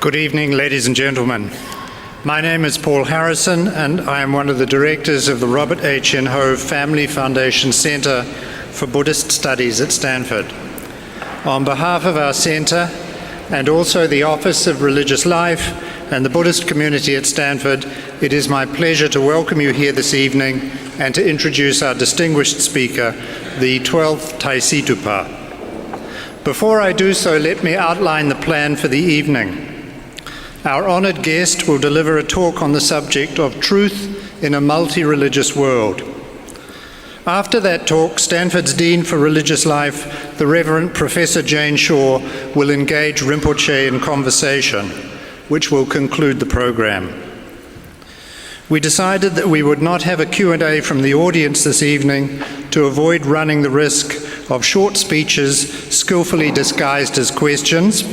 Good evening, ladies and gentlemen. My name is Paul Harrison, and I am one of the directors of the Robert H. N. Hove Family Foundation Center for Buddhist Studies at Stanford. On behalf of our center, and also the Office of Religious Life and the Buddhist community at Stanford, it is my pleasure to welcome you here this evening and to introduce our distinguished speaker, the 12th Tai Situ Pa. Before I do so, let me outline the plan for the evening. Our honored guest will deliver a talk on the subject of truth in a multi-religious world. After that talk, Stanford's Dean for Religious Life, the Reverend Professor Jane Shaw, will engage Rinpoche in conversation, which will conclude the program. We decided that we would not have a Q&A from the audience this evening to avoid running the risk of short speeches skillfully disguised as questions,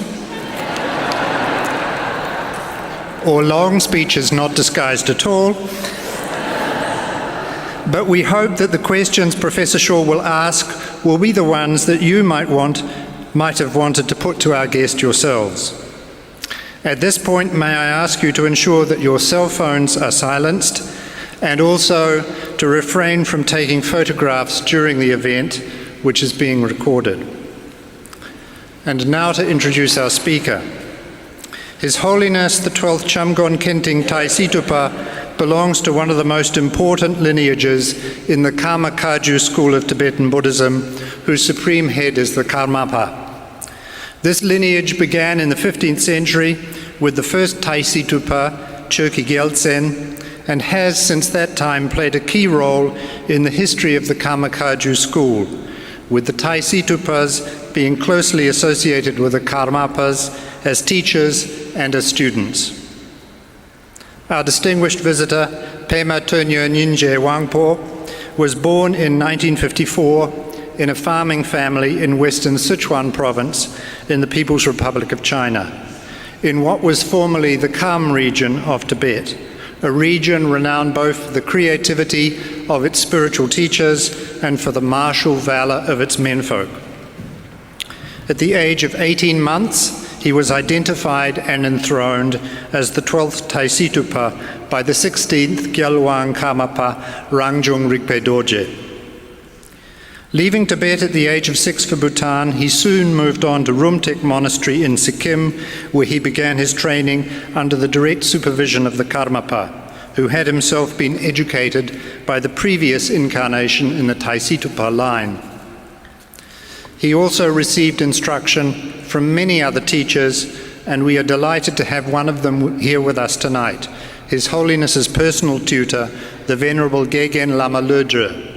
or long speeches not disguised at all. But we hope that the questions Professor Shaw will ask will be the ones that you might have wanted to put to our guest yourselves. At this point, may I ask you to ensure that your cell phones are silenced and also to refrain from taking photographs during the event, which is being recorded. And now to introduce our speaker. His Holiness the 12th Chamgon Khenting Tai Situ Pa belongs to one of the most important lineages in the Karma Kagyu school of Tibetan Buddhism, whose supreme head is the Karmapa. This lineage began in the 15th century with the first Tai Situ Pa, Chökyi Gyaltsen, and has since that time played a key role in the history of the Karma Kagyu school, with the Tai Situ Pas being closely associated with the Karmapas as teachers and as students. Our distinguished visitor, Pema Tönye Nyingye Wangpo, was born in 1954 in a farming family in western Sichuan province in the People's Republic of China, in what was formerly the Kham region of Tibet, a region renowned both for the creativity of its spiritual teachers and for the martial valor of its menfolk. At the age of 18 months, he was identified and enthroned as the 12th Tai Situ Pa by the 16th Gyalwang Karmapa Rangjung Rigpe Dorje. Leaving Tibet at the age of 6 for Bhutan, he soon moved on to Rumtek Monastery in Sikkim, where he began his training under the direct supervision of the Karmapa, who had himself been educated by the previous incarnation in the Tai Situ Pa line. He also received instruction from many other teachers, and we are delighted to have one of them here with us tonight, His Holiness's personal tutor, the Venerable Gegen Lama Lödre.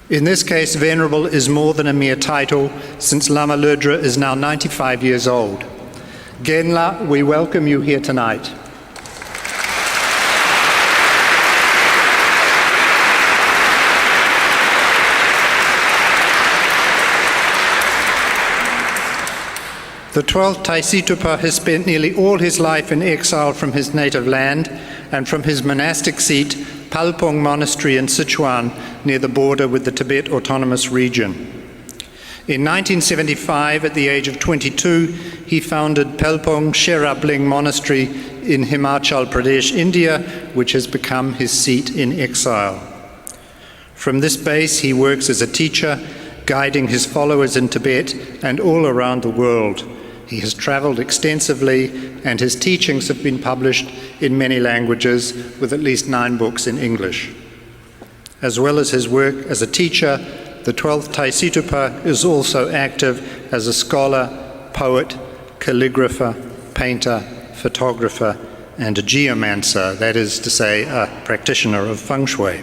In this case, Venerable is more than a mere title, since Lama Lödre is now 95 years old. Genla, we welcome you here tonight. The 12th Tai Situ Pa has spent nearly all his life in exile from his native land and from his monastic seat, Palpong Monastery in Sichuan, near the border with the Tibet Autonomous Region. In 1975, at the age of 22, he founded Palpong Sherabling Monastery in Himachal Pradesh, India, which has become his seat in exile. From this base, he works as a teacher, guiding his followers in Tibet and all around the world. He has traveled extensively, and his teachings have been published in many languages, with at least 9 books in English. As well as his work as a teacher, the 12th Tai Situ Pa is also active as a scholar, poet, calligrapher, painter, photographer, and a geomancer, that is to say, a practitioner of feng shui.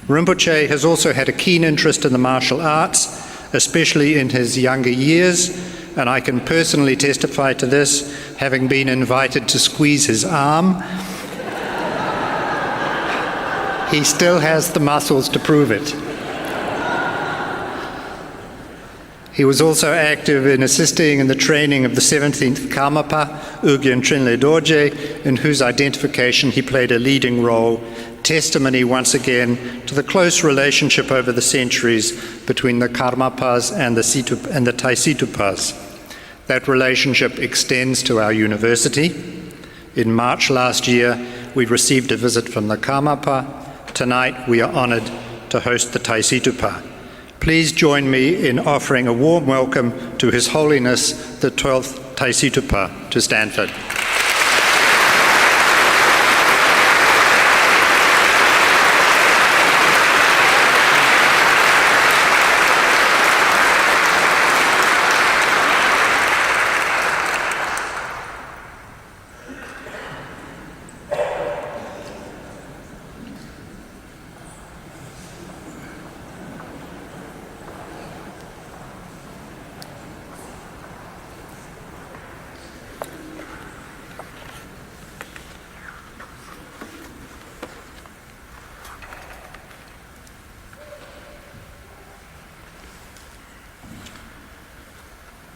Rinpoche has also had a keen interest in the martial arts, especially in his younger years, and I can personally testify to this, having been invited to squeeze his arm. He still has the muscles to prove it. He was also active in assisting in the training of the 17th Karmapa, Ugyen Trinle Dorje, in whose identification he played a leading role, testimony once again to the close relationship over the centuries between the Karmapas and the Tai Situ Pas. That relationship extends to our university. In March last year, we received a visit from the Karmapa. Tonight, we are honoured to host the Tai Situ Pa. Please join me in offering a warm welcome to His Holiness, the 12th Tai Situ Pa, to Stanford.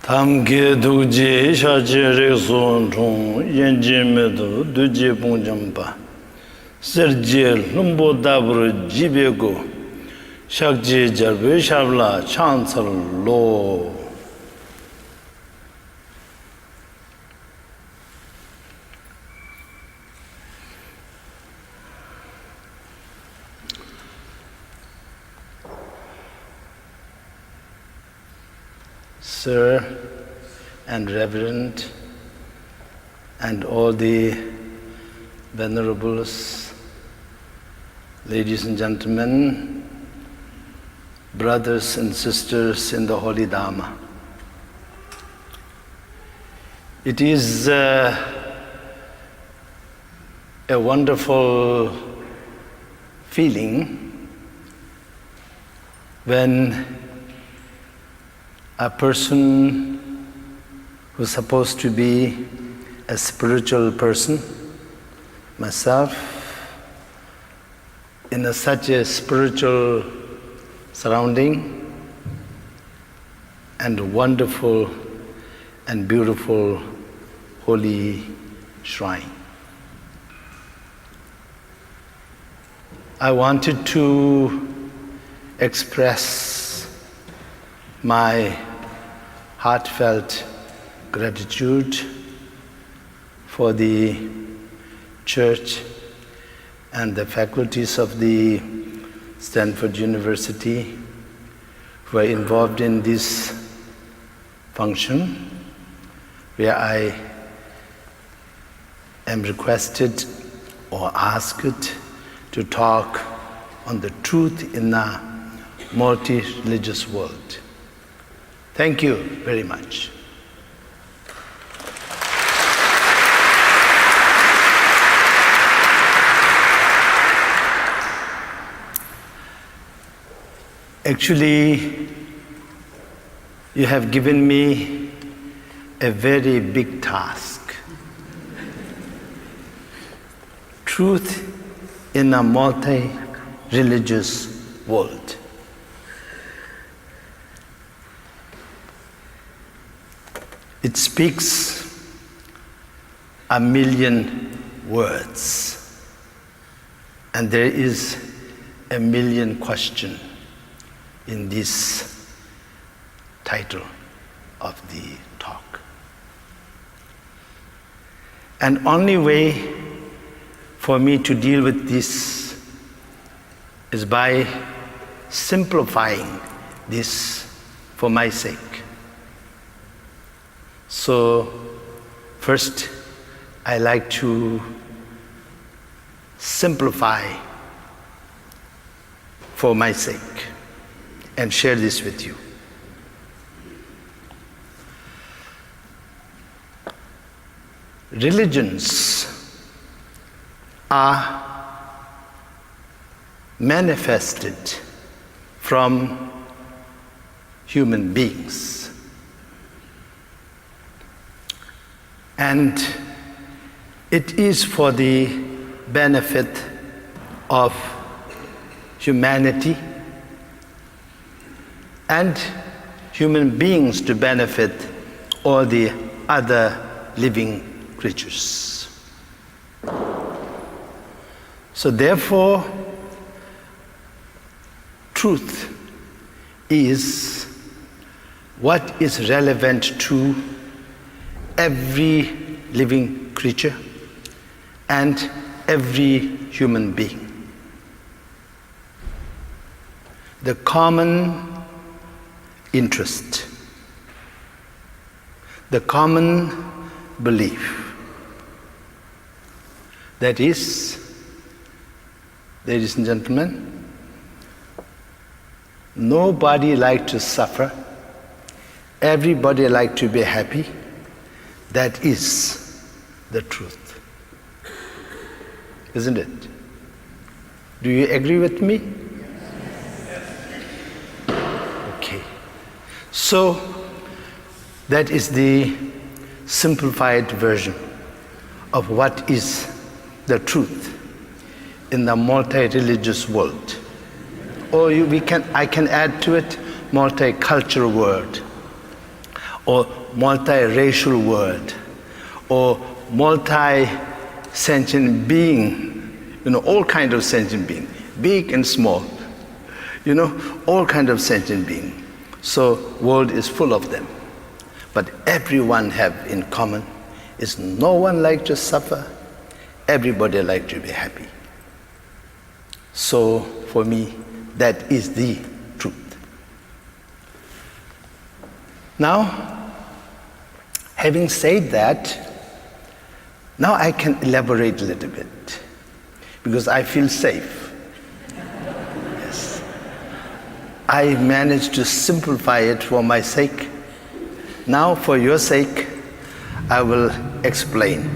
Tamge duje shaje reson chong yenje medo duje pongjamba serje lumbo dabro jibego shakje jarbe shabla chansal lo Sir and Reverend and all the venerables, ladies and gentlemen, brothers and sisters in the Holy Dharma. It is a wonderful feeling when a person who's supposed to be a spiritual person, myself, in such a spiritual surrounding and wonderful and beautiful holy shrine. I wanted to express my heartfelt gratitude for the Church and the faculties of the Stanford University who are involved in this function, where I am requested or asked to talk on the truth in a multi-religious world. Thank you very much. Actually, you have given me a very big task. Truth in a multi-religious world. It speaks a million words, and there is a million questions in this title of the talk. And only way for me to deal with this is by simplifying this for my sake. So first, I like to simplify for my sake and share this with you. Religions are manifested from human beings. And it is for the benefit of humanity and human beings to benefit all the other living creatures. So therefore, truth is what is relevant to every living creature and every human being. The common interest, the common belief. That is, ladies and gentlemen, nobody likes to suffer, everybody likes to be happy. That is the truth. Isn't it? Do you agree with me? Okay. So, that is the simplified version of what is the truth in the multi-religious world. Or I can add to it multicultural world, or multiracial world, or multi-sentient being, all kinds of sentient being, big and small, all kinds of sentient being. So world is full of them. But everyone have in common is no one like to suffer, everybody like to be happy. So for me, that is the truth. Now, having said that, now I can elaborate a little bit because I feel safe. Yes. I managed to simplify it for my sake. Now, for your sake, I will explain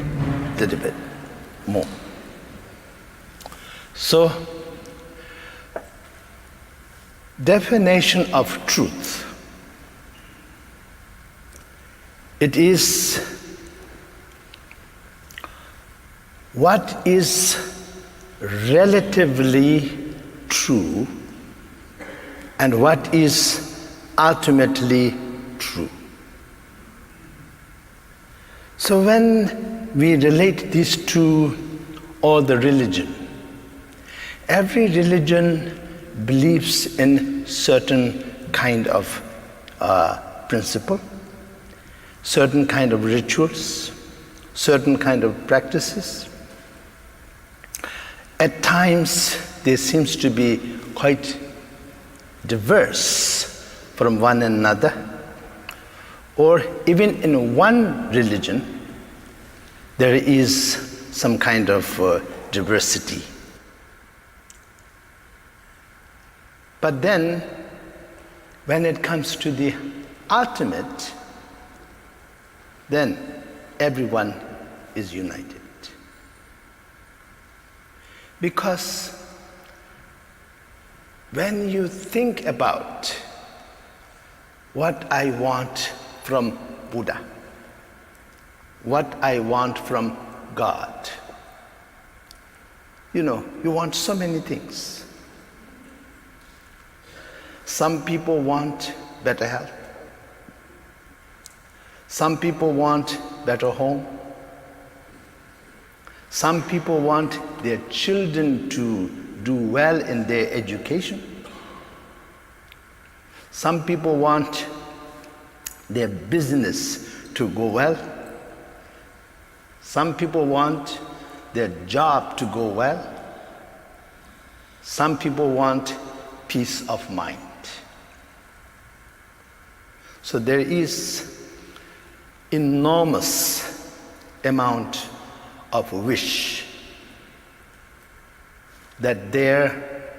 a little bit more. So, definition of truth. It is what is relatively true and what is ultimately true. So when we relate these to all the religion, every religion believes in certain kind of principle, certain kind of rituals, certain kind of practices. At times, they seems to be quite diverse from one another, or even in one religion, there is some kind of diversity. But then, when it comes to the ultimate, then everyone is united. Because when you think about what I want from Buddha, what I want from God, you want so many things. Some people want better health. Some people want better home. Some people want their children to do well in their education. Some people want their business to go well. Some people want their job to go well. Some people want peace of mind. So there is enormous amount of wish that their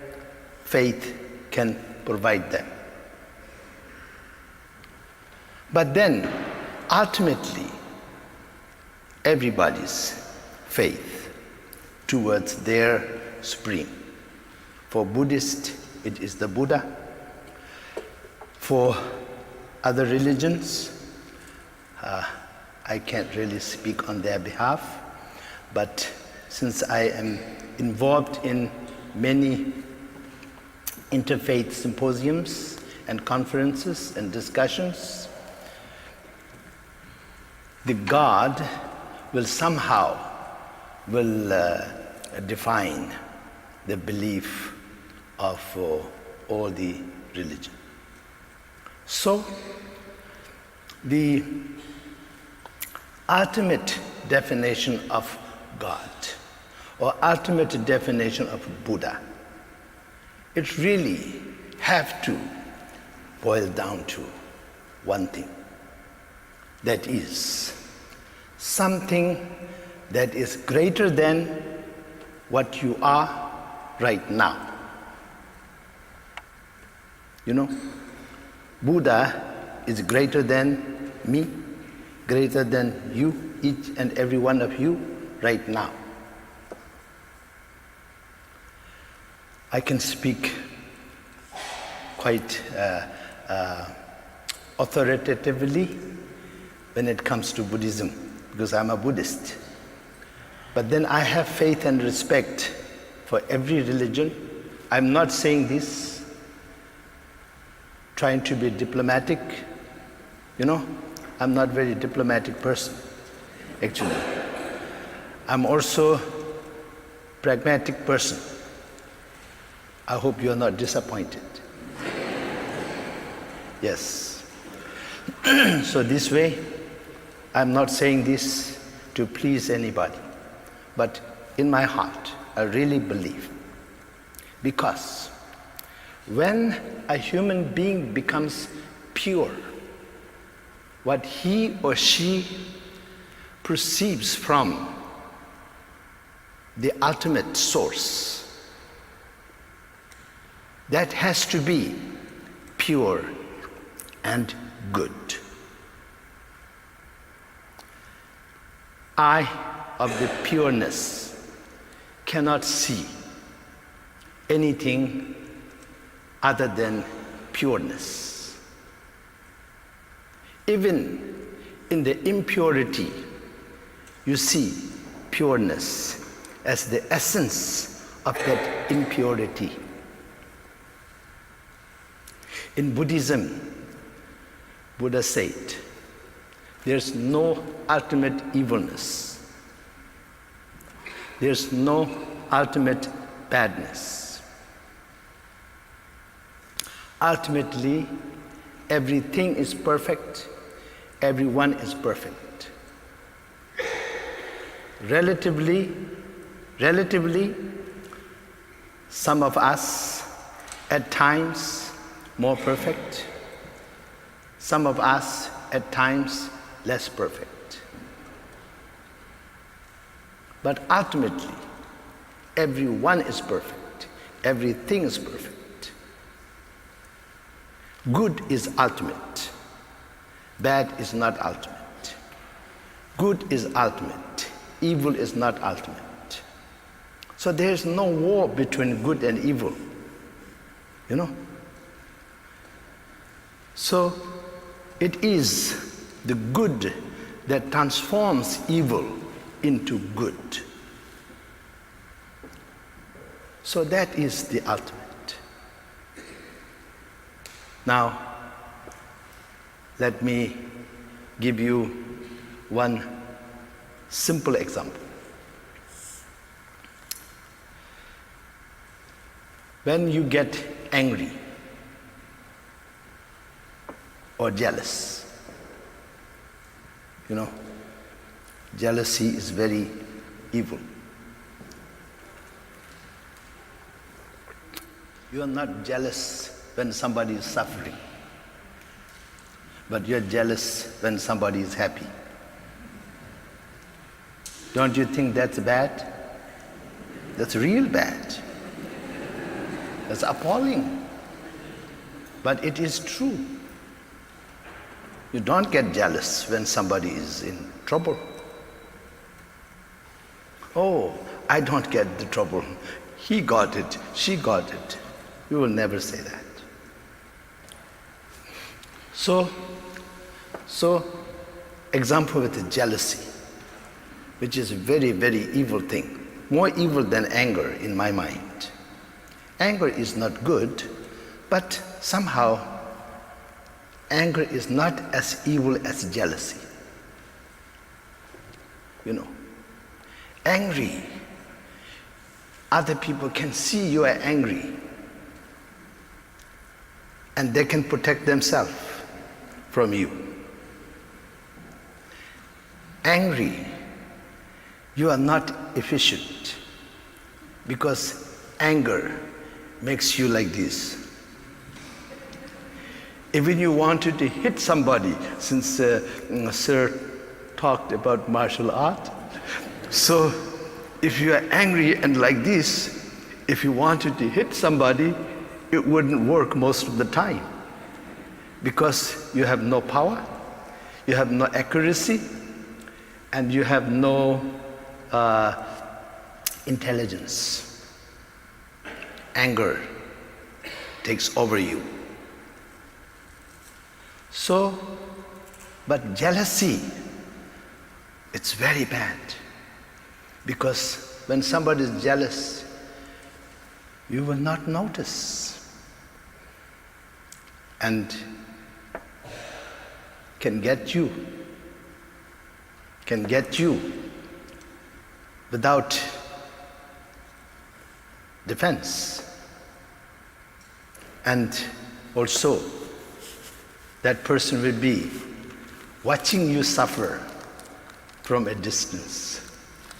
faith can provide them. But then, ultimately, everybody's faith towards their supreme. For Buddhists, it is the Buddha. For other religions, I can't really speak on their behalf, but since I am involved in many interfaith symposiums and conferences and discussions, the God will somehow define the belief of all the religion. So the ultimate definition of God or ultimate definition of Buddha. It really have to boil down to one thing. That is something that is greater than what you are right now. You know, Buddha is greater than me, greater than you, each and every one of you right now. I can speak quite authoritatively when it comes to Buddhism, because I'm a Buddhist. But then I have faith and respect for every religion. I'm not saying this trying to be diplomatic. You know, I'm not a very diplomatic person, actually. I'm also a pragmatic person. I hope you're not disappointed. Yes. So this way, I'm not saying this to please anybody, but in my heart, I really believe. Because when a human being becomes pure, what he or she perceives from the ultimate source, that has to be pure and good. Eye of the pureness cannot see anything other than pureness. Even in the impurity, you see pureness as the essence of that impurity. In Buddhism, Buddha said, there's no ultimate evilness. There's no ultimate badness. Ultimately, everything is perfect, everyone is perfect. Relatively, some of us at times more perfect, some of us at times less perfect. But ultimately, everyone is perfect, everything is perfect. Good is ultimate, bad is not ultimate. Good is ultimate, evil is not ultimate. So there is no war between good and evil, you know. So it is the good that transforms evil into good. So that is the ultimate. Now, let me give you one simple example. When you get angry or jealous, you know, jealousy is very evil. You are not jealous when somebody is suffering, but you're jealous when somebody is happy. Don't you think that's bad? That's real bad. That's appalling. But it is true. You don't get jealous when somebody is in trouble. Oh, I don't get the trouble. He got it, she got it. You will never say that. So example with the jealousy, which is a very, very evil thing. More evil than anger in my mind. Anger is not good, but somehow anger is not as evil as jealousy. You know, angry, other people can see you are angry and they can protect themselves from you. angry, you are not efficient, because anger makes you like this. Even you wanted to hit somebody, since Sir talked about martial art. So if you are angry and like this, if you wanted to hit somebody, it wouldn't work most of the time, because you have no power, you have no accuracy, and you have no intelligence. Anger takes over you. So, but jealousy, it's very bad. Because when somebody is jealous, you will not notice. And can get you without defense. And also, that person will be watching you suffer from a distance,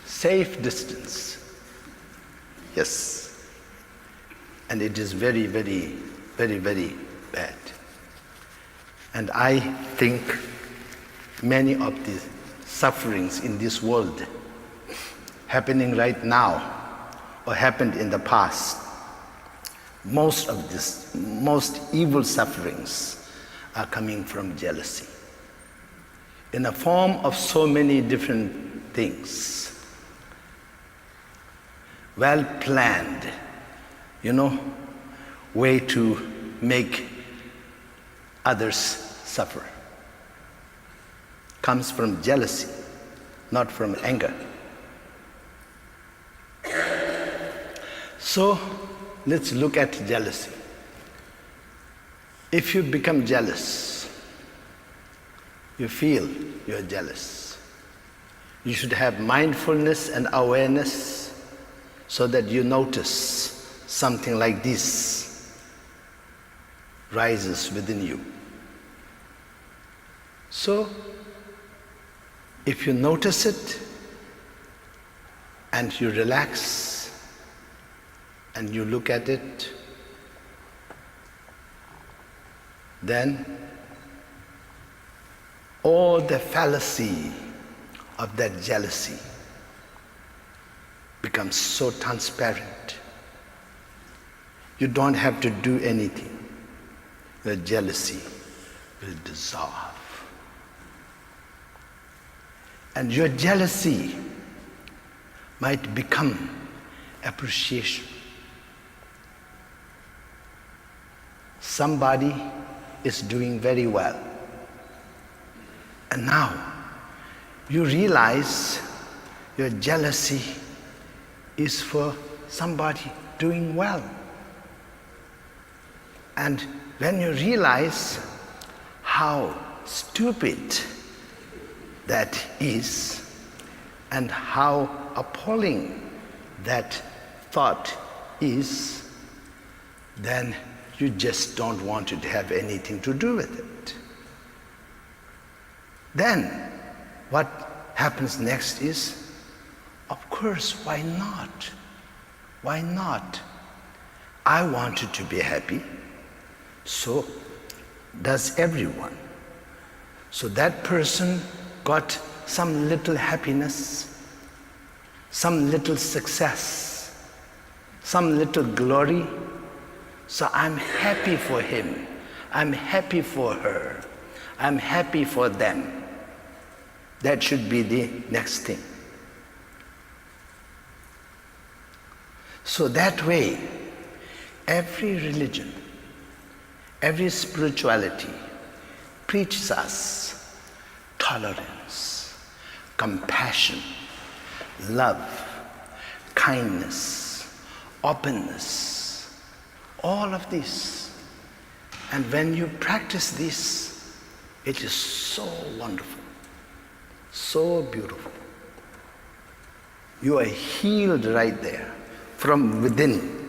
safe distance. Yes. And it is very, very, very, very bad. And I think many of the sufferings in this world happening right now or happened in the past, most evil sufferings are coming from jealousy in a form of so many different things. Well planned, way to make others suffer. Comes from jealousy, not from anger. So let's look at jealousy. If you become jealous, you feel you're jealous, you should have mindfulness and awareness so that you notice something like this rises within you. So, if you notice it and you relax and you look at it, then all the fallacy of that jealousy becomes so transparent. You don't have to do anything. The jealousy will dissolve. And your jealousy might become appreciation. Somebody is doing very well. And now you realize your jealousy is for somebody doing well. And when you realize how stupid that is and how appalling that thought is, then you just don't want to have anything to do with it. Then what happens next is, of course, why not? Why not? I wanted to be happy, so does everyone. So that person got some little happiness, some little success, some little glory. So I'm happy for him, I'm happy for her, I'm happy for them. That should be the next thing. So that way, every religion, every spirituality preaches us tolerance, compassion, love, kindness, openness, all of this. And when you practice this, it is so wonderful, so beautiful. You are healed right there, from within.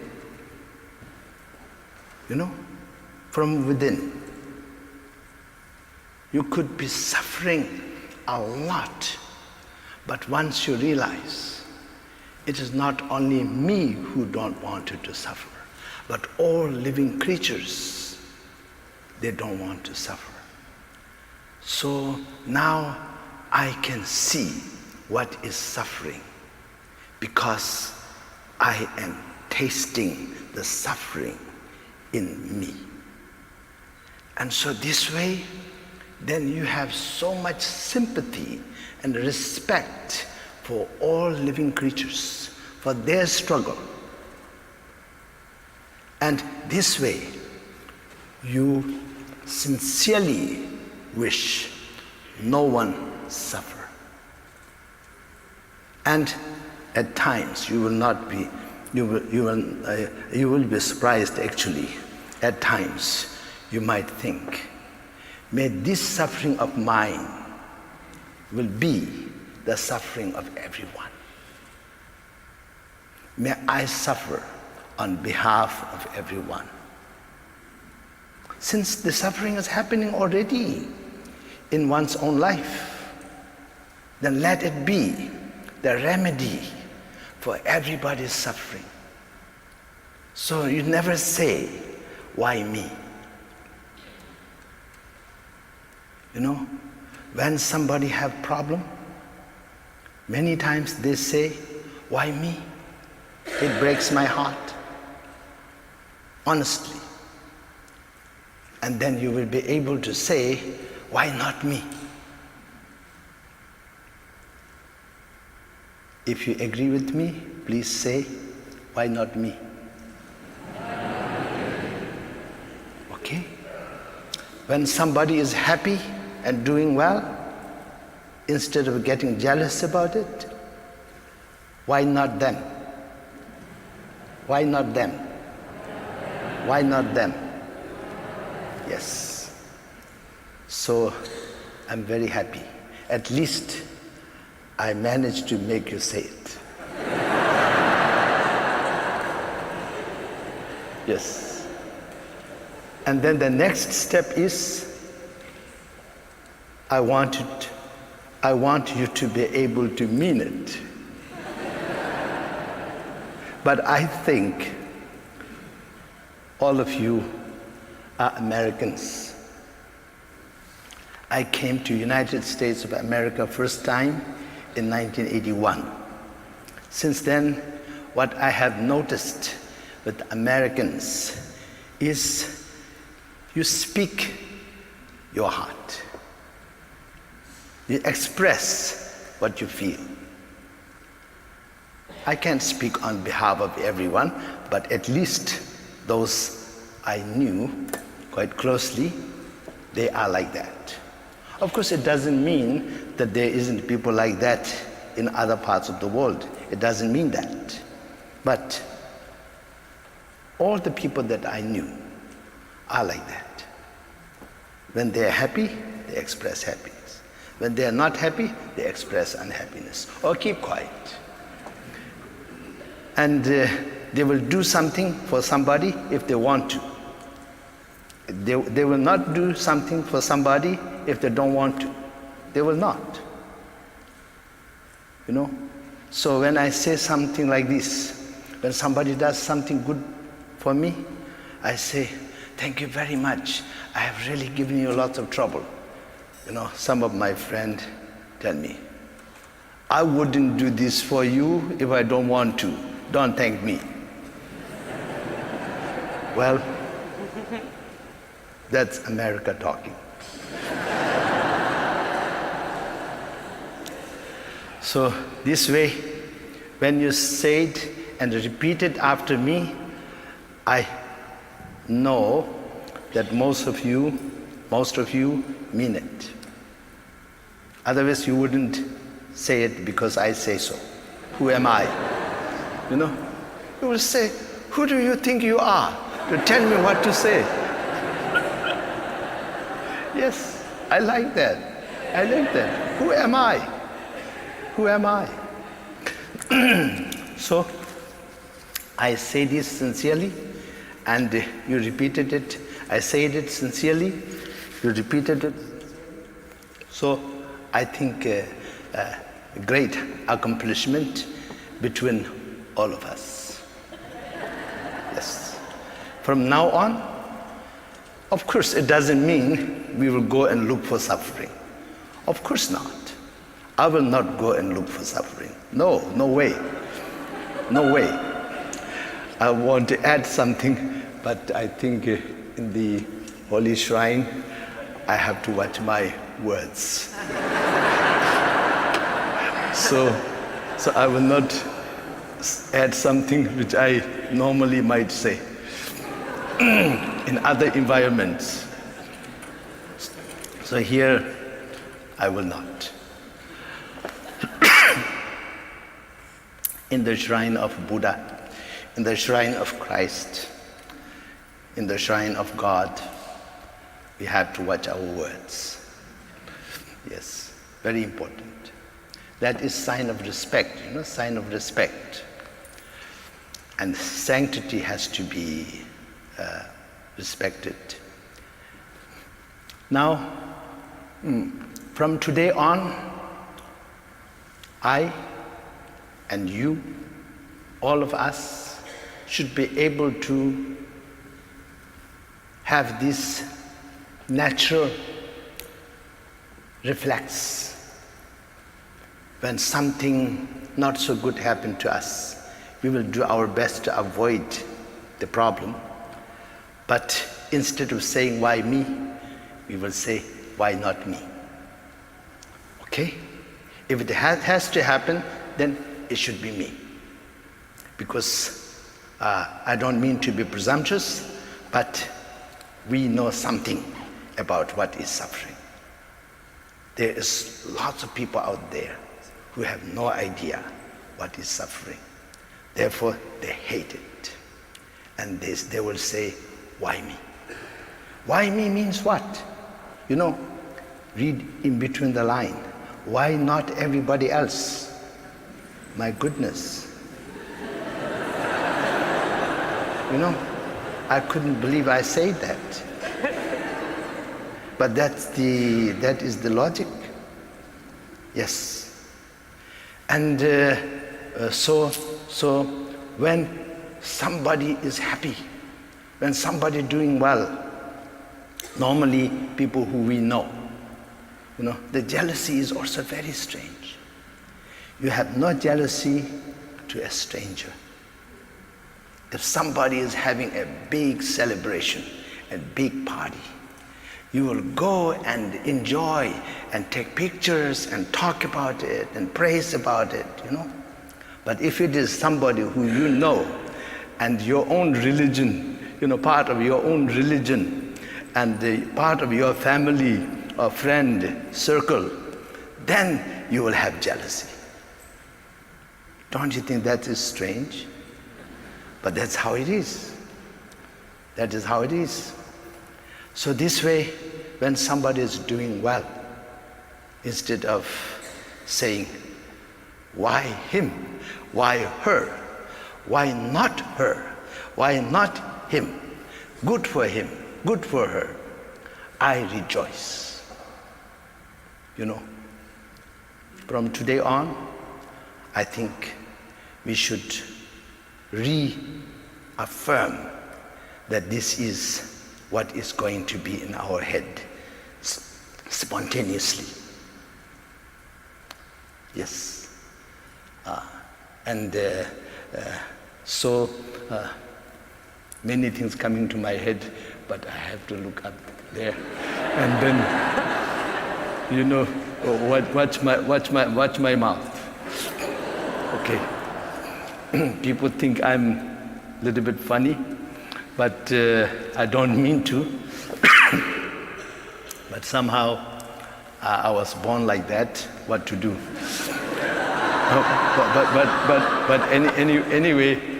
From within. You could be suffering a lot But once you realize, it is not only me who don't want you to suffer, but all living creatures, they don't want to suffer. So now I can see what is suffering because I am tasting the suffering in me. And so this way, then you have so much sympathy and respect for all living creatures, for their struggle. And this way, you sincerely wish no one suffer. And at times you will be surprised actually. At times you might think, may this suffering of mine will be the suffering of everyone. May I suffer on behalf of everyone. Since the suffering is happening already in one's own life, then let it be the remedy for everybody's suffering. So you never say, why me? You know, when somebody have problem, many times they say, why me? It breaks my heart. Honestly. And then you will be able to say, why not me? If you agree with me, please say, why not me? Okay? When somebody is happy and doing well, instead of getting jealous about it, why not them? Why not them? Why not them? Yes. So I'm very happy. At least I managed to make you say it. Yes. And then the next step is, I want you to be able to mean it. But I think all of you are Americans. I came to United States of America first time in 1981. Since then, what I have noticed with Americans is you speak your heart. You express what you feel. I can't speak on behalf of everyone, but at least those I knew quite closely, they are like that. Of course, it doesn't mean that there isn't people like that in other parts of the world. It doesn't mean that. But all the people that I knew are like that. When they're happy, they express happiness. When they're not happy, they express unhappiness or keep quiet. And they will do something for somebody if they want to. They will not do something for somebody if they don't want to. They will not. You know? So when I say something like this, when somebody does something good for me, I say, thank you very much. I have really given you lots of trouble. You know, some of my friends tell me, I wouldn't do this for you if I don't want to. Don't thank me. Well, that's America talking. So this way, when you say it and repeat it after me, I know that most of you mean it. Otherwise you wouldn't say it because I say so. Who am I? You know? You will say, who do you think you are to tell me what to say? Yes, I like that. I like that. Who am I? Who am I? So, I say this sincerely, and you repeated it. I said it sincerely, you repeated it. So, I think a great accomplishment between all of us. Yes. From now on, of course, it doesn't mean we will go and look for suffering. Of course not. I will not go and look for suffering. No way. No way. I want to add something, but I think in the Holy Shrine, I have to watch my words. So I will not add something which I normally might say in other environments. So here, I will not. In the shrine of Buddha, in the shrine of Christ, in the shrine of God, we have to watch our words. Yes, very important. That is sign of respect, sign of respect. And sanctity has to be respected. Now, from today on, I and you, all of us, should be able to have this natural reflex. When something not so good happened to us, we will do our best to avoid the problem. But instead of saying, why me, we will say, why not me? Okay? If it has to happen, then it should be me. Because I don't mean to be presumptuous, but we know something about what is suffering. There is lots of people out there who have no idea what is suffering. Therefore, they hate it. And they will say, why me? Why me means what? Read in between the line. Why not everybody else? My goodness. I couldn't believe I said that. But that is the logic. Yes. And so when somebody is happy, when somebody doing well, normally people who we know, the jealousy is also very strange. You have no jealousy to a stranger. If somebody is having a big celebration, a big party, you will go and enjoy and take pictures and talk about it and praise about it, But if it is somebody who you know and your own religion, part of your own religion and the part of your family or friend circle, then you will have jealousy. Don't you think that is strange? But that's how it is. That is how it is. So this way, when somebody is doing well, instead of saying, why him? Why her? Why not her? Why not him? Good for him, good for her. I rejoice. From today on, I think we should reaffirm that this is what is going to be in our head spontaneously. Yes. So many things coming to my head, but I have to look up there, and then, watch my mouth. Okay. People think I'm a little bit funny, but I don't mean to. But somehow I was born like that. What to do?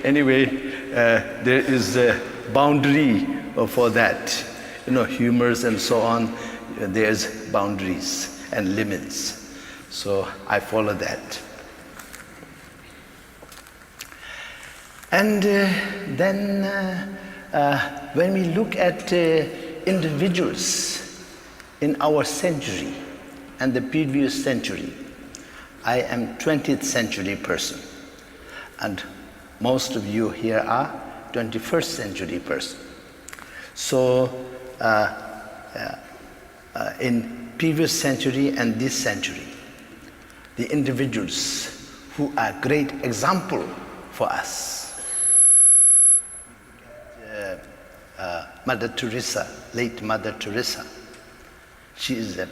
Anyway, there is a boundary for that. Humors and so on. There's boundaries and limits. So I follow that. And then when we look at individuals in our century and the previous century, I am 20th century person, and most of you here are 21st century person. So in previous century and this century, the individuals who are great example for us. Mother Teresa, late Mother Teresa, she is a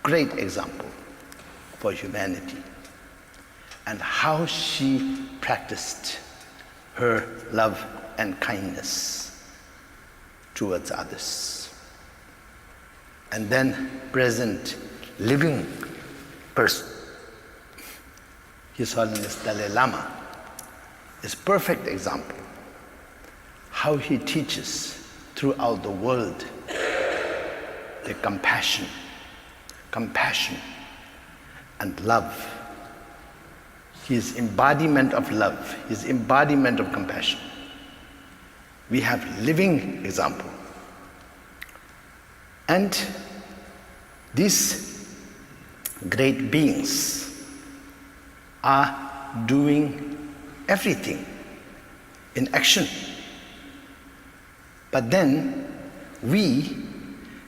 great example for humanity, and how she practiced her love and kindness towards others. And then present living person, His Holiness Dalai Lama, is perfect example how he teaches throughout the world the compassion and love. His embodiment of love, his embodiment of compassion. We have living example. And these great beings are doing everything in action. But then we,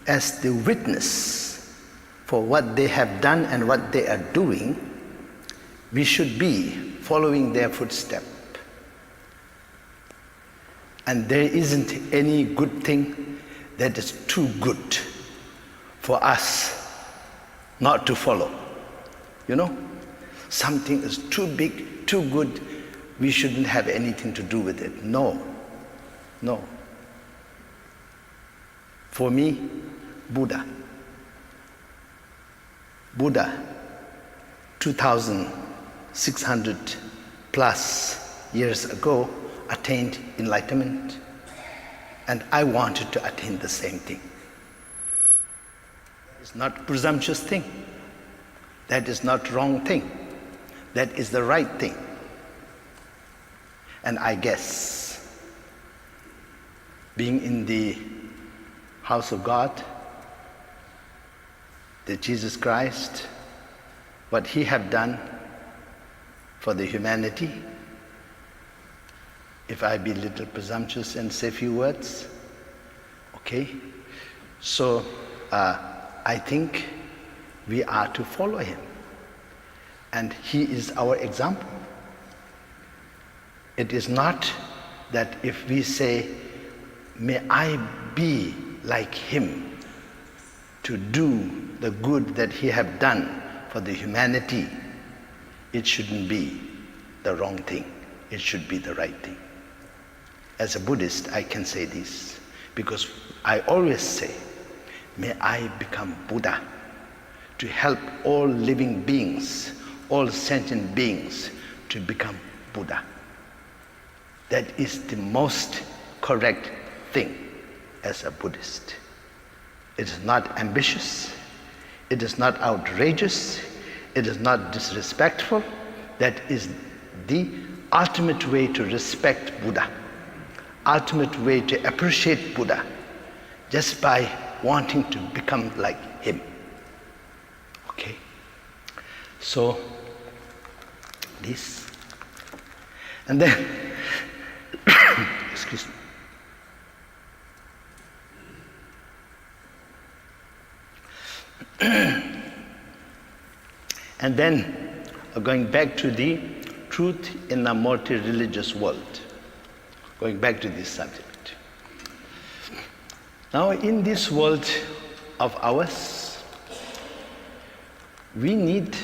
as the witness for what they have done and what they are doing, we should be following their footstep. And there isn't any good thing that is too good for us not to follow. You know, something is too big, too good, we shouldn't have anything to do with it. No. For me, Buddha, 2,600 plus years ago, attained enlightenment, and I wanted to attain the same thing. It's not a presumptuous thing. That is not wrong thing. That is the right thing. And I guess, being in the house of God, that Jesus Christ, what he have done for the humanity, if I be a little presumptuous and say a few words, okay? So I think we are to follow him. And he is our example. It is not that if we say, may I be like him to do the good that he have done for the humanity, it shouldn't be the wrong thing. It should be the right thing. As a Buddhist, I can say this because I always say, may I become Buddha to help all living beings, all sentient beings to become Buddha. That is the most correct thing as a Buddhist. It is not ambitious, it is not outrageous, it is not disrespectful. That is the ultimate way to respect Buddha, ultimate way to appreciate Buddha, just by wanting to become like him. Okay? So, this. And then, excuse me. And then, going back to the truth in a multi-religious world, going back to this subject. Now, in this world of ours, we need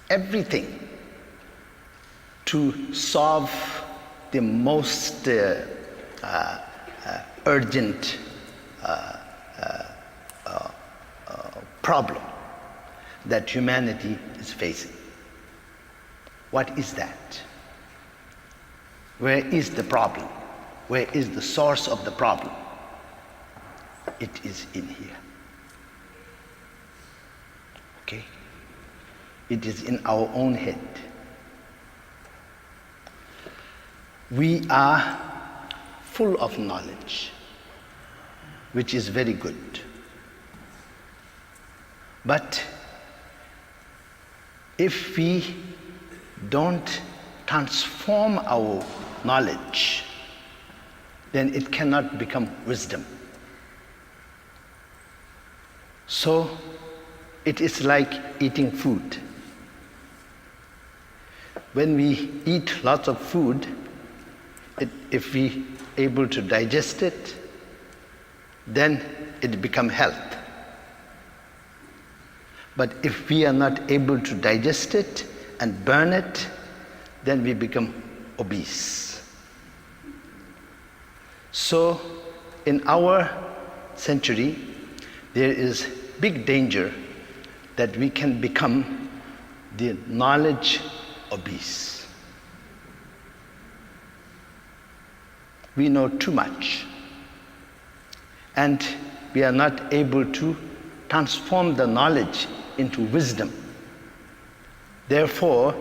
everything to solve the most urgent problem that humanity is facing. What is that? Where is the problem? Where is the source of the problem? It is in here. Okay? It is in our own head. We are full of knowledge, which is very good. But if we don't transform our knowledge, then it cannot become wisdom. So it is like eating food. When we eat lots of food, if we able to digest it, then it becomes health. But if we are not able to digest it and burn it, then we become obese. So in our century, there is big danger that we can become the knowledge obese. We know too much, and we are not able to transform the knowledge into wisdom. Therefore,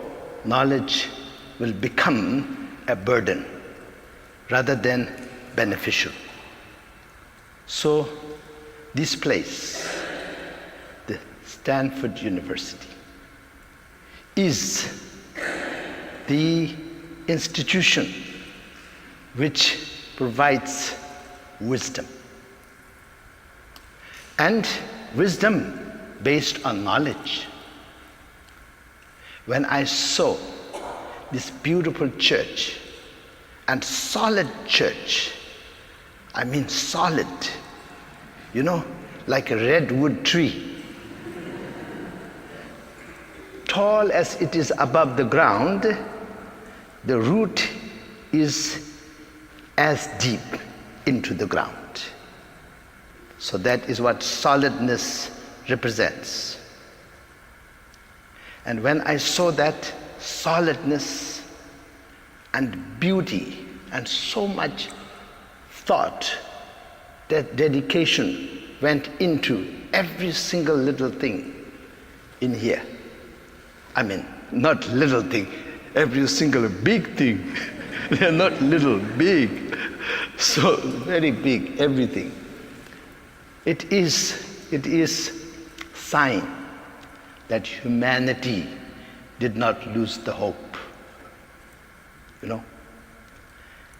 knowledge will become a burden rather than beneficial. So this place, the Stanford University, is the institution which provides wisdom. And wisdom based on knowledge. When I saw this beautiful church, and solid church, I mean solid, like a redwood tree, tall as it is above the ground, the root is as deep into the ground. So that is what solidness represents. And when I saw that solidness and beauty and so much thought, that dedication went into every single little thing in here. I mean, not little thing, every single big thing. They're not little, big. So very big, everything. It is sign that humanity did not lose the hope.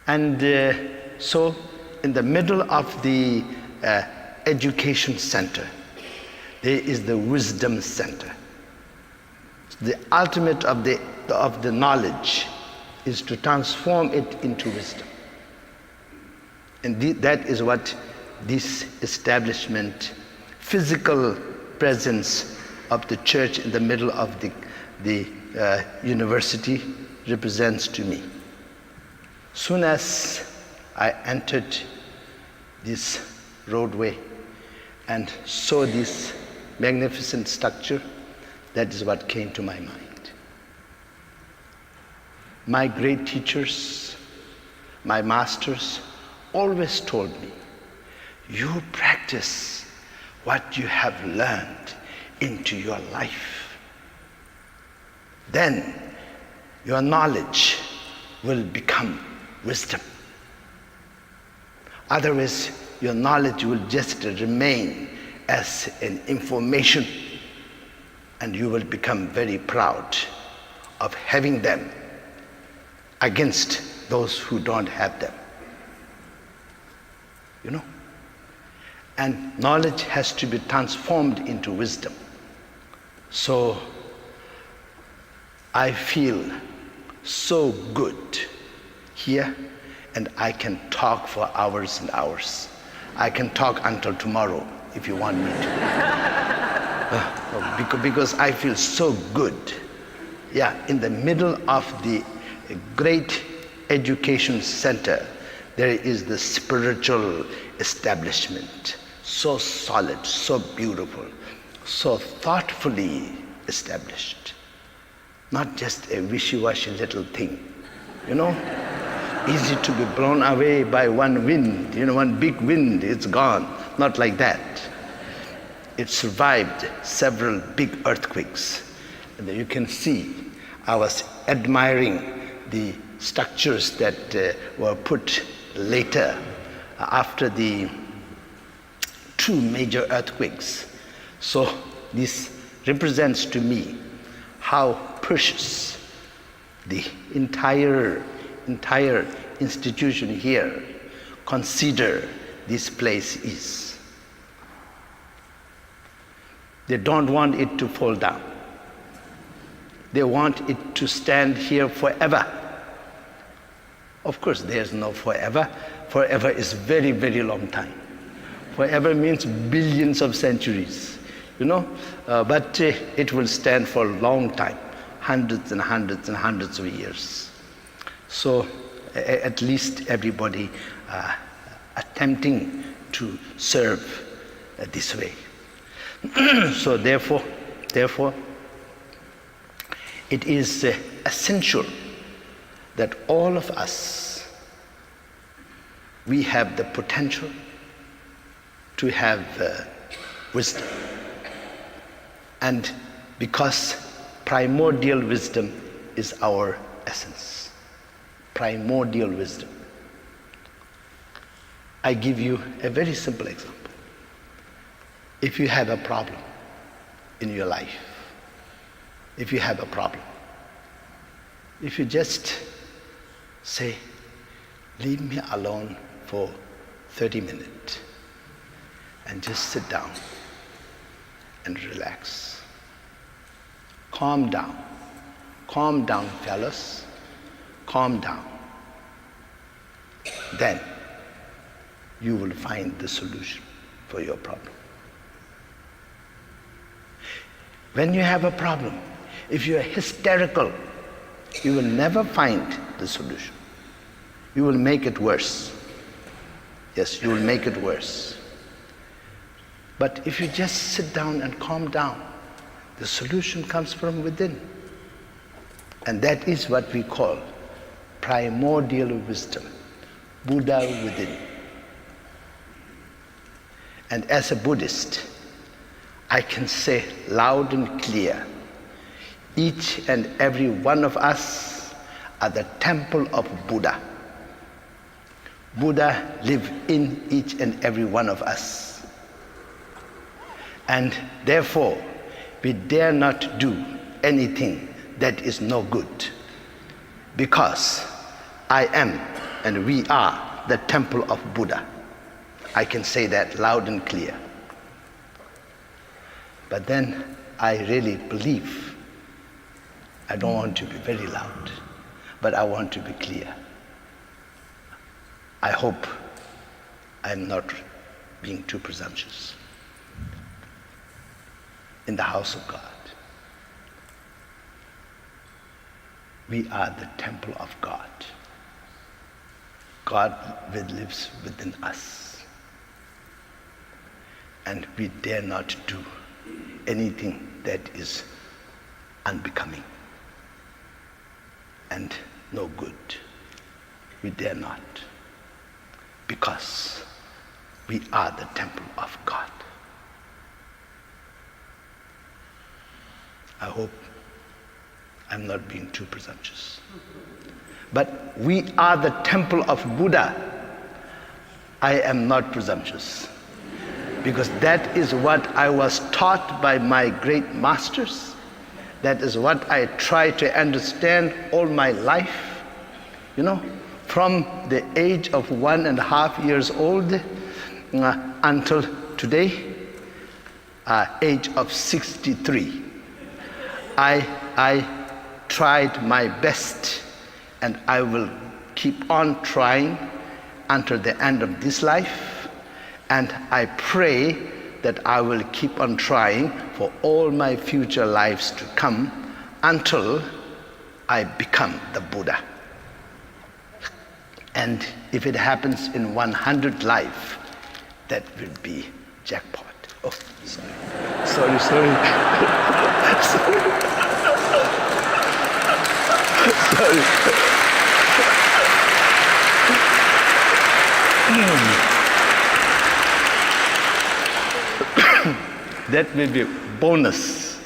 And so in the middle of the education center, there is the wisdom center. The ultimate of the knowledge is to transform it into wisdom. And that is what this establishment, physical presence of the church in the middle of the university represents to me. Soon as I entered this roadway and saw this magnificent structure, that is what came to my mind. My great teachers, my masters, always told me, you practice what you have learned into your life. Then your knowledge will become wisdom. Otherwise, your knowledge will just remain as an information, and you will become very proud of having them against those who don't have them. And knowledge has to be transformed into wisdom. So I feel so good here, and I can talk for hours and hours. I can talk until tomorrow if you want me to. Because I feel so good. Yeah, in the middle of the great education center, there is the spiritual establishment. So solid, so beautiful, so thoughtfully established. Not just a wishy-washy little thing, easy to be blown away by one wind, one big wind, it's gone. Not like that. It survived several big earthquakes. And you can see, I was admiring the structures that were put later after the two major earthquakes. So this represents to me how precious the entire institution here consider this place is. They don't want it to fall down. They want it to stand here forever. Of course, there's no forever. Forever is very, very long time. Forever means billions of centuries, but it will stand for a long time, hundreds and hundreds and hundreds of years. So at least everybody attempting to serve this way. So therefore, it is essential that all of us, we have the potential to have wisdom. And because primordial wisdom is our essence. Primordial wisdom. I give you a very simple example. If you have a problem in your life, if you have a problem, if you just say, leave me alone for 30 minutes and just sit down and relax. Calm down. Calm down, fellas. Calm down. Then you will find the solution for your problem. When you have a problem, if you are hysterical, you will never find the solution. You will make it worse. Yes, you will make it worse. But if you just sit down and calm down, the solution comes from within. And that is what we call primordial wisdom, Buddha within. And as a Buddhist, I can say loud and clear, each and every one of us are the temple of Buddha. Buddha lives in each and every one of us. And therefore, we dare not do anything that is no good, because I am and we are the temple of Buddha. I can say that loud and clear. But then I really believe, I don't want to be very loud, but I want to be clear. I hope I'm not being too presumptuous. In the house of God, we are the temple of God. God lives within us. And we dare not do anything that is unbecoming and no good. We dare not, because we are the temple of God. I hope I'm not being too presumptuous. But we are the temple of Buddha. I am not presumptuous, because that is what I was taught by my great masters. That is what I try to understand all my life. From the age of 1.5 years old until today, age of 63. I tried my best, and I will keep on trying until the end of this life. And I pray that I will keep on trying for all my future lives to come until I become the Buddha. And if it happens in 100 life, that will be jackpot. Oh, sorry. Sorry. That will be bonus.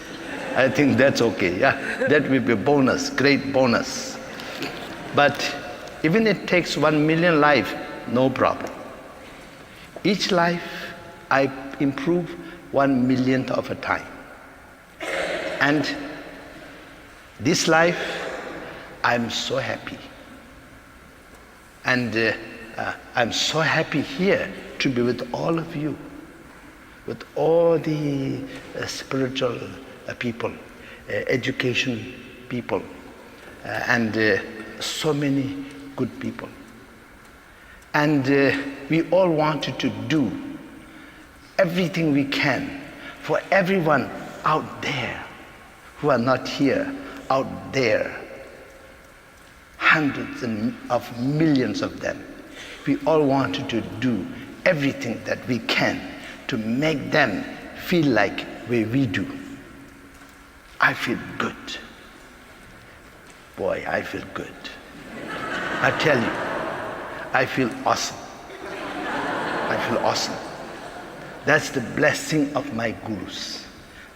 I think that's okay. Yeah, that will be bonus, great bonus. But even it takes 1 million life, no problem. Each life I improve 1 millionth of a time. And This life, I'm so happy. And I'm so happy here to be with all of you, with all the spiritual people, education people, and so many good people. And we all wanted to do everything we can for everyone out there who are not here, out there, hundreds of millions of them. We all wanted to do everything that we can to make them feel like where we do. I feel good. Boy, I feel good. I tell you, I feel awesome. I feel awesome. That's the blessing of my gurus.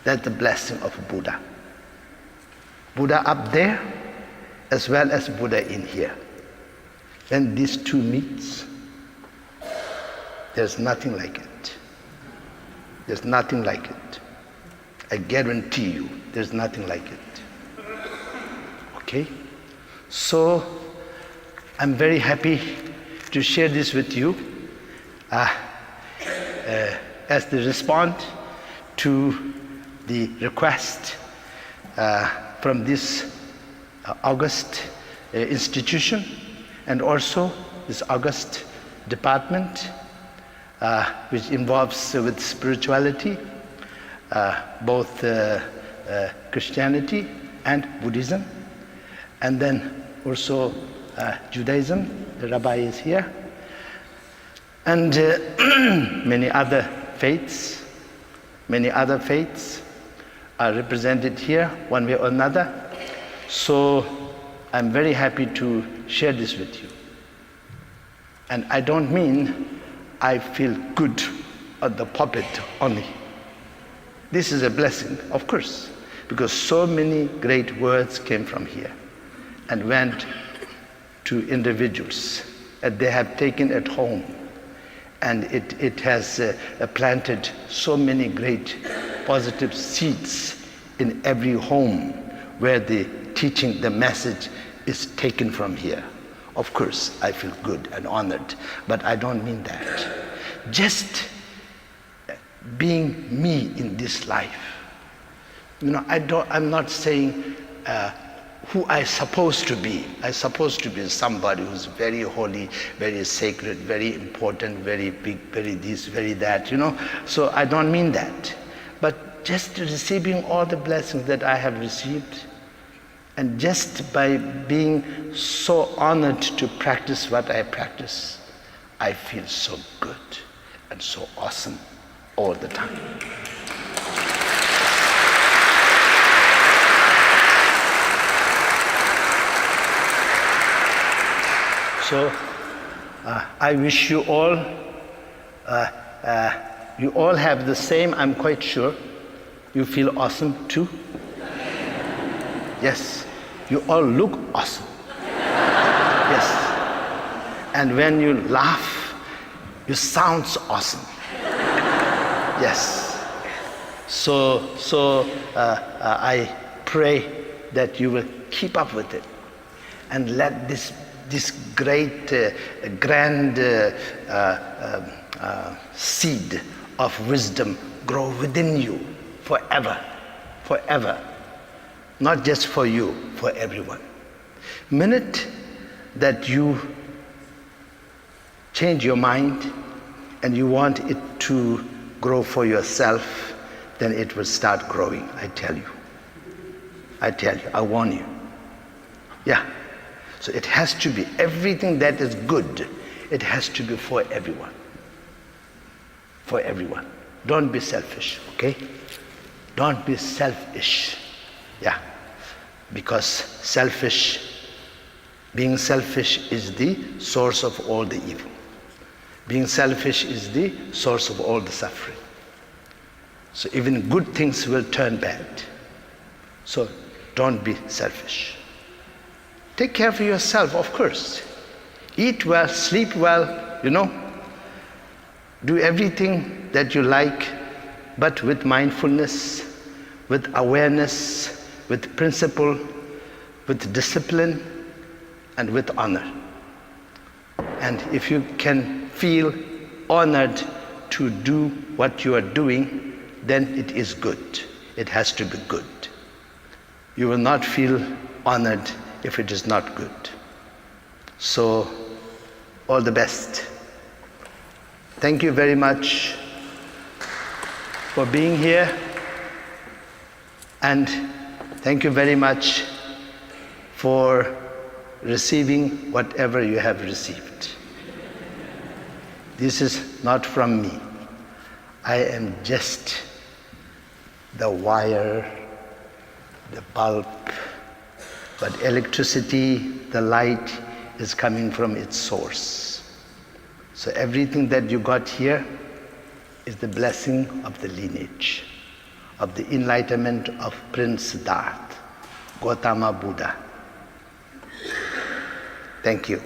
That's the blessing of Buddha. Buddha up there, as well as Buddha in here. When these two meets, there's nothing like it. There's nothing like it. I guarantee you, there's nothing like it. Okay? So, I'm very happy to share this with you as the response to the request from this august institution, and also this august department, which involves with spirituality, both Christianity and Buddhism, and then also Judaism. The rabbi is here, and many other faiths. Many other faiths are represented here, one way or another. So I'm very happy to share this with you. And I don't mean I feel good at the pulpit only. This is a blessing, of course, because so many great words came from here and went to individuals that they have taken at home. And it has planted so many great positive seeds in every home where the teaching, the message is taken from here. Of course, I feel good and honored, but I don't mean that. Just being me in this life. You know, I'm not saying who I'm supposed to be. I'm supposed to be somebody who's very holy, very sacred, very important, very big, very this, very that, you know. So I don't mean that. But just receiving all the blessings that I have received, and just by being so honored to practice what I practice, I feel so good and so awesome all the time. So I wish you all, you all have the same, I'm quite sure. You feel awesome too? Yes, you all look awesome. Yes. And when you laugh, you sound awesome. Yes. So I pray that you will keep up with it and let this great, grand seed of wisdom grow within you forever, forever. Not just for you, for everyone. Minute that you change your mind and you want it to grow for yourself, then it will start growing, I tell you. I tell you, I warn you. Yeah. So it has to be, everything that is good, it has to be for everyone. For everyone. Don't be selfish, okay? Don't be selfish. Yeah. Because being selfish is the source of all the evil. Being selfish is the source of all the suffering. So even good things will turn bad. So don't be selfish. Take care of yourself, of course. Eat well, sleep well, you know. Do everything that you like, but with mindfulness, with awareness, with principle, with discipline and with honor. And if you can feel honored to do what you are doing, then it is good. It has to be good. You will not feel honored if it is not good. So, all the best. Thank you very much for being here, and thank you very much for receiving whatever you have received. This is not from me. I am just the wire, the bulb, but electricity, the light is coming from its source. So everything that you got here is the blessing of the lineage, of the enlightenment of Prince Siddhartha, Gautama Buddha. Thank you.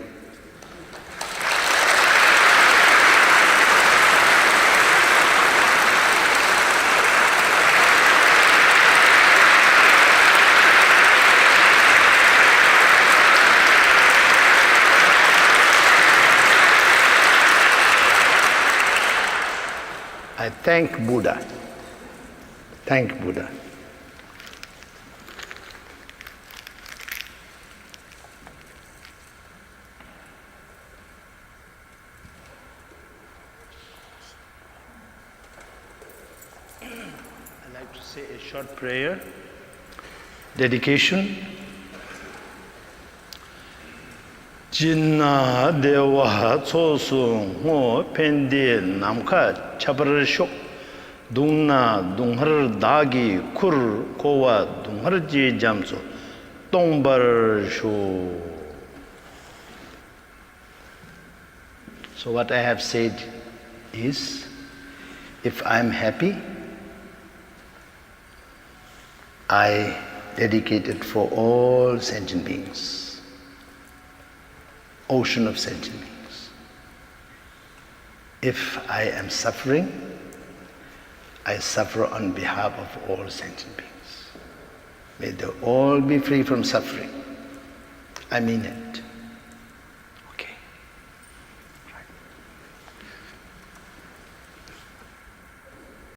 I thank Buddha. Thank Buddha. I'd like to say a short prayer, dedication. Jinna dewa tsosung ho pende namka chabarashok dungna dunghar dagi kur kowa dunghar je jamso tongbar sho. So what I have said is, if I'm happy, I dedicate it for all sentient beings. Ocean of sentient beings. If I am suffering, I suffer on behalf of all sentient beings. May they all be free from suffering. I mean it.